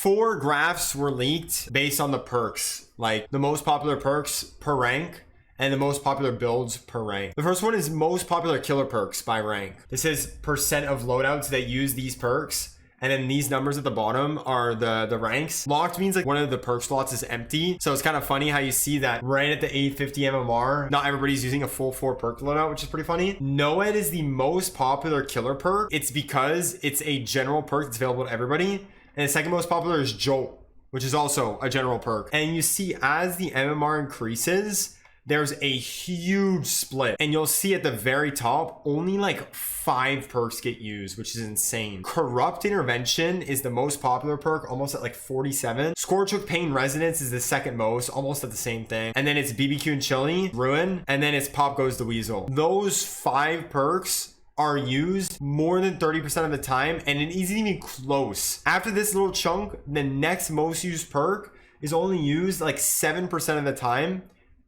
4 graphs were leaked based on the perks, like the most popular perks per rank and the most popular builds per rank. The first one is most popular killer perks by rank. This is percent of loadouts that use these perks. And then these numbers at the bottom are the ranks. Locked means like one of the perk slots is empty. So it's kind of funny how you see that right at the 850 MMR, not everybody's using a full 4 perk loadout, which is pretty funny. NOED is the most popular killer perk. It's because it's a general perk that's available to everybody. And the second most popular is Jolt, which is also a general perk. And you see as the MMR increases, there's a huge split, and you'll see at the very top only like 5 perks get used, which is insane. Corrupt Intervention is the most popular perk, almost at like 47. Scorch with Pain Resonance is the second most, almost at the same thing. And then it's BBQ and Chili, Ruin, and then it's Pop Goes the Weasel. Those 5 perks are used more than 30% of the time, and it isn't even close. After this little chunk, the next most used perk is only used like 7% of the time,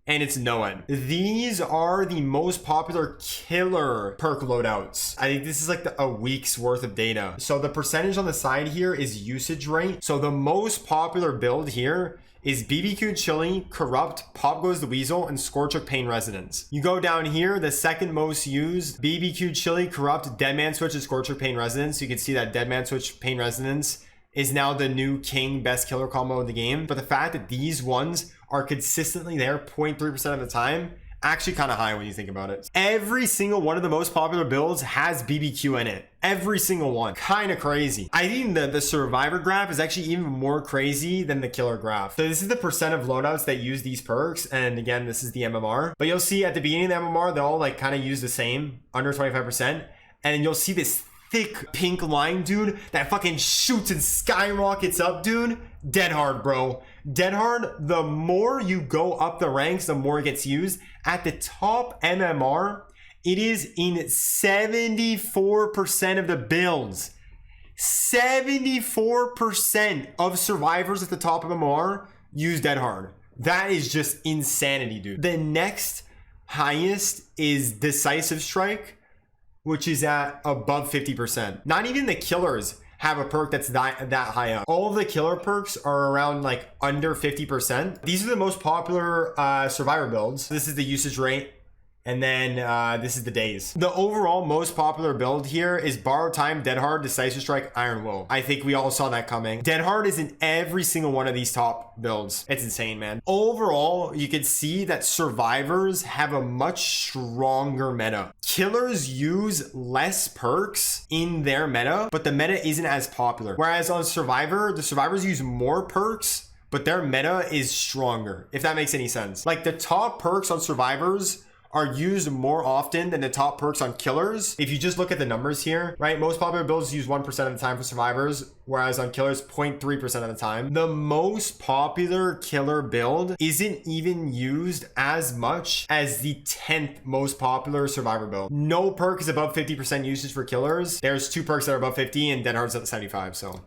and it's NOED. These are the most popular killer perk loadouts. I think this is like a week's worth of data. So the percentage on the side here is usage rate. So the most popular build here is BBQ Chili, Corrupt, Pop Goes the Weasel, and Scorch with Pain Resonance. You go down here, the second most used, BBQ Chili, Corrupt, Deadman Switch, and Scorch with Pain Resonance. You can see that Deadman Switch, Pain Resonance is now the new king best killer combo in the game. But the fact that these ones are consistently there 0.3% of the time, actually kind of high when you think about it. Every single one of the most popular builds has BBQ in it. Every single one. Kind of crazy. I think the survivor graph is actually even more crazy than the killer graph. So this is the percent of loadouts that use these perks. And again, this is the MMR. But you'll see at the beginning of the MMR, they all like kind of use the same, under 25%. And then you'll see this thick pink line, dude, that fucking shoots and skyrockets up, dude. Dead hard, bro. Dead hard, the more you go up the ranks, the more it gets used. At the top MMR, it is in 74% of the builds. 74% of survivors at the top of MMR use dead hard. That is just insanity, dude. The next highest is Decisive Strike, which is at above 50%. Not even the killers have a perk that's that high up. All of the killer perks are around like under 50%. These are the most popular survivor builds. This is the usage rate. And then this is the days. The overall most popular build here is Borrowed Time, Dead Hard, Decisive Strike, Iron Will. I think we all saw that coming. Dead Hard is in every single one of these top builds. It's insane, man. Overall, you can see that survivors have a much stronger meta. Killers use less perks in their meta, but the meta isn't as popular. Whereas on Survivor, the survivors use more perks, but their meta is stronger, if that makes any sense. Like the top perks on survivors are used more often than the top perks on killers. If you just look at the numbers here, right? Most popular builds use 1% of the time for survivors, whereas on killers, 0.3% of the time. The most popular killer build isn't even used as much as the 10th most popular survivor build. No perk is above 50% usage for killers. There's 2 perks that are above 50 and Dead Hard's at 75, so